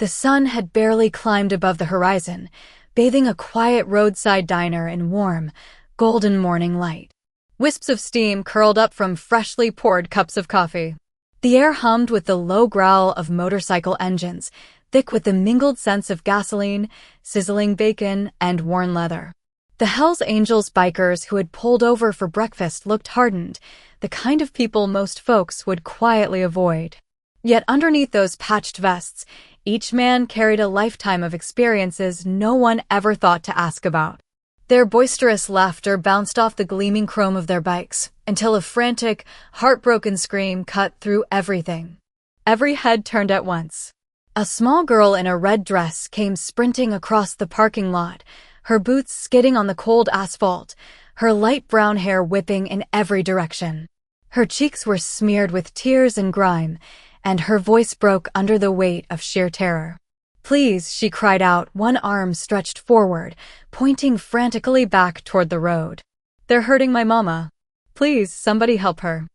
The sun had barely climbed above the horizon, bathing a quiet roadside diner in warm, golden morning light. Wisps of steam curled up from freshly poured cups of coffee. The air hummed with the low growl of motorcycle engines, thick with the mingled scents of gasoline, sizzling bacon, and worn leather. The Hells Angels bikers who had pulled over for breakfast looked hardened, the kind of people most folks would quietly avoid. Yet underneath those patched vests, each man carried a lifetime of experiences no one ever thought to ask about. Their boisterous laughter bounced off the gleaming chrome of their bikes, until a frantic, heartbroken scream cut through everything. Every head turned at once. A small girl in a red dress came sprinting across the parking lot, her boots skidding on the cold asphalt, her light brown hair whipping in every direction. Her cheeks were smeared with tears and grime, and her voice broke under the weight of sheer terror. "Please," she cried out, one arm stretched forward, pointing frantically back toward the road. "They're hurting my mama. Please, somebody help her."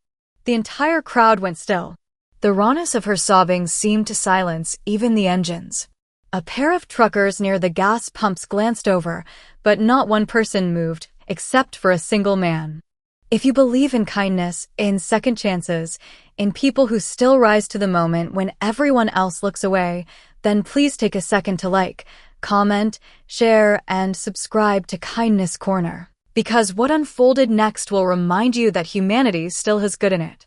The entire crowd went still. The rawness of her sobbing seemed to silence even the engines. A pair of truckers near the gas pumps glanced over, but not one person moved, except for a single man. If you believe in kindness, in second chances, in people who still rise to the moment when everyone else looks away, then please take a second to like, comment, share, and subscribe to Kindness Corner. Because what unfolded next will remind you that humanity still has good in it.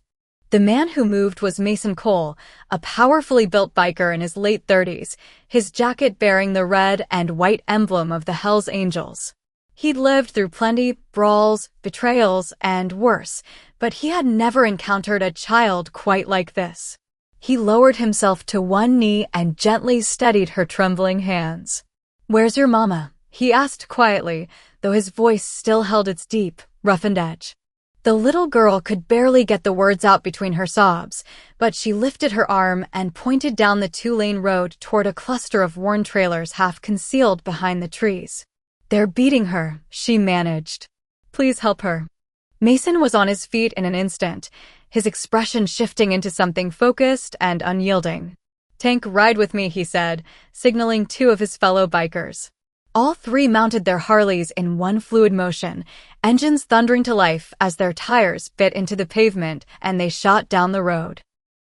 The man who moved was Mason Cole, a powerfully built biker in his late 30s, his jacket bearing the red and white emblem of the Hells Angels. He'd lived through plenty, brawls, betrayals, and worse, but he had never encountered a child quite like this. He lowered himself to one knee and gently steadied her trembling hands. "Where's your mama?" he asked quietly, though his voice still held its deep, roughened edge. The little girl could barely get the words out between her sobs, but she lifted her arm and pointed down the two-lane road toward a cluster of worn trailers half concealed behind the trees. "They're beating her," she managed. "Please help her." Mason was on his feet in an instant, his expression shifting into something focused and unyielding. "Tank, ride with me," he said, signaling two of his fellow bikers. All three mounted their Harleys in one fluid motion, engines thundering to life as their tires bit into the pavement and they shot down the road.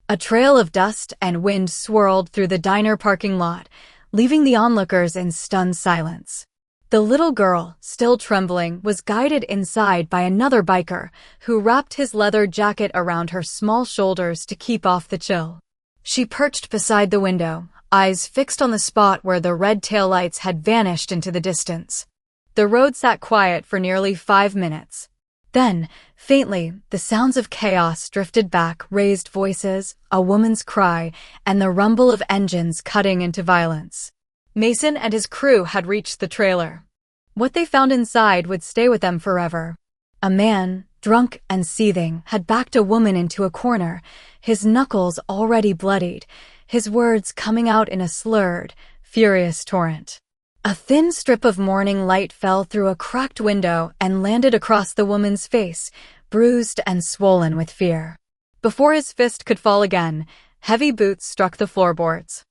A trail of dust and wind swirled through the diner parking lot, leaving the onlookers in stunned silence. The little girl, still trembling, was guided inside by another biker, who wrapped his leather jacket around her small shoulders to keep off the chill. She perched beside the window, eyes fixed on the spot where the red taillights had vanished into the distance. The road sat quiet for nearly 5 minutes. Then, faintly, the sounds of chaos drifted back, raised voices, a woman's cry, and the rumble of engines cutting into violence. Mason and his crew had reached the trailer. What they found inside would stay with them forever. A man, drunk and seething, had backed a woman into a corner, his knuckles already bloodied, his words coming out in a slurred, furious torrent. A thin strip of morning light fell through a cracked window and landed across the woman's face, bruised and swollen with fear. Before his fist could fall again, heavy boots struck the floorboards.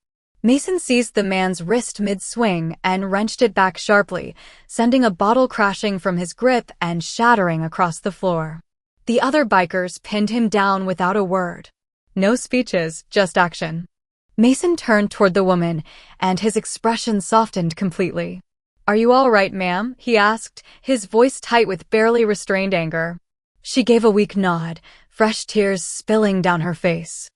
Mason seized the man's wrist mid-swing and wrenched it back sharply, sending a bottle crashing from his grip and shattering across the floor. The other bikers pinned him down without a word. No speeches, just action. Mason turned toward the woman, and his expression softened completely. "Are you all right, ma'am?" he asked, his voice tight with barely restrained anger. She gave a weak nod, fresh tears spilling down her face.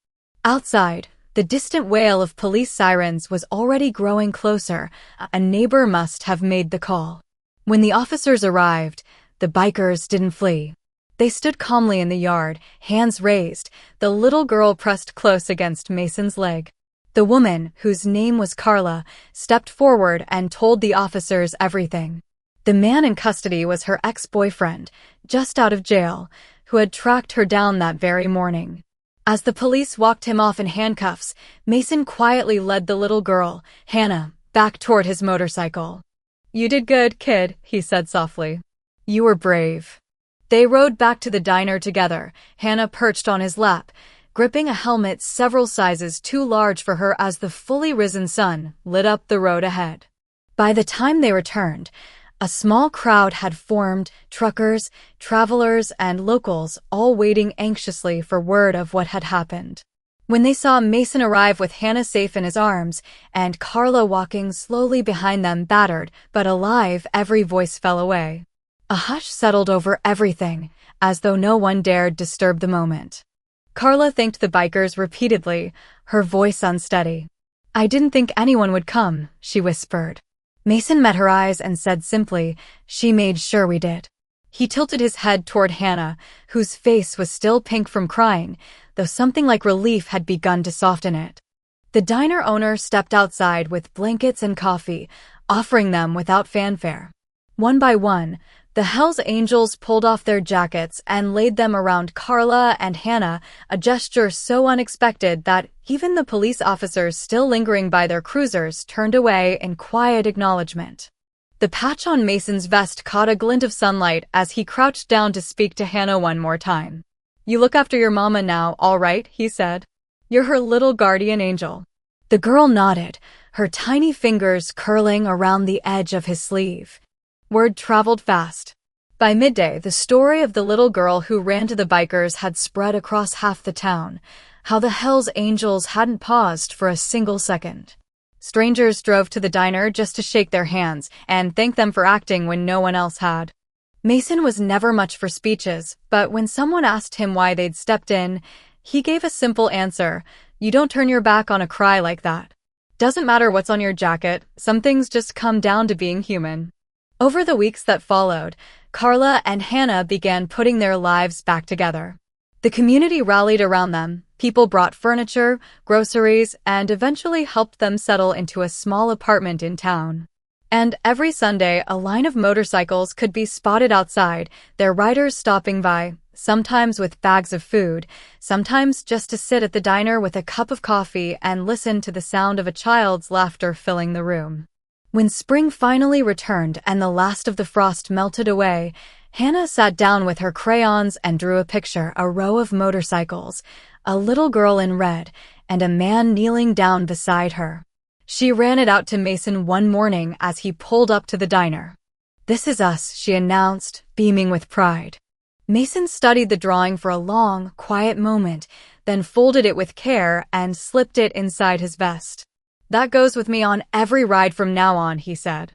Outside, the distant wail of police sirens was already growing closer. A neighbor must have made the call. When the officers arrived, the bikers didn't flee. They stood calmly in the yard, hands raised, the little girl pressed close against Mason's leg. The woman, whose name was Carla, stepped forward and told the officers everything. The man in custody was her ex-boyfriend, just out of jail, who had tracked her down that very morning. As the police walked him off in handcuffs, Mason quietly led the little girl, Hannah, back toward his motorcycle. "You did good, kid," he said softly. "You were brave." They rode back to the diner together, Hannah perched on his lap, gripping a helmet several sizes too large for her as the fully risen sun lit up the road ahead. By the time they returned, a small crowd had formed, truckers, travelers, and locals all waiting anxiously for word of what had happened. When they saw Mason arrive with Hannah safe in his arms and Carla walking slowly behind them battered but alive, every voice fell away. A hush settled over everything, as though no one dared disturb the moment. Carla thanked the bikers repeatedly, her voice unsteady. "I didn't think anyone would come," she whispered. Mason met her eyes and said simply, "She made sure we did." He tilted his head toward Hannah, whose face was still pink from crying, though something like relief had begun to soften it. The diner owner stepped outside with blankets and coffee, offering them without fanfare. One by one, the Hell's Angels pulled off their jackets and laid them around Carla and Hannah, a gesture so unexpected that even the police officers still lingering by their cruisers turned away in quiet acknowledgement. The patch on Mason's vest caught a glint of sunlight as he crouched down to speak to Hannah one more time. "You look after your mama now, all right?" he said. "You're her little guardian angel." The girl nodded, her tiny fingers curling around the edge of his sleeve. Word traveled fast. By midday, the story of the little girl who ran to the bikers had spread across half the town, how the Hell's Angels hadn't paused for a single second. Strangers drove to the diner just to shake their hands and thank them for acting when no one else had. Mason was never much for speeches, but when someone asked him why they'd stepped in, he gave a simple answer: "You don't turn your back on a cry like that. Doesn't matter what's on your jacket, some things just come down to being human." Over the weeks that followed, Carla and Hannah began putting their lives back together. The community rallied around them, people brought furniture, groceries, and eventually helped them settle into a small apartment in town. And every Sunday, a line of motorcycles could be spotted outside, their riders stopping by, sometimes with bags of food, sometimes just to sit at the diner with a cup of coffee and listen to the sound of a child's laughter filling the room. When spring finally returned and the last of the frost melted away, Hannah sat down with her crayons and drew a picture: a row of motorcycles, a little girl in red, and a man kneeling down beside her. She ran it out to Mason one morning as he pulled up to the diner. "This is us," she announced, beaming with pride. Mason studied the drawing for a long, quiet moment, then folded it with care and slipped it inside his vest. "That goes with me on every ride from now on," he said.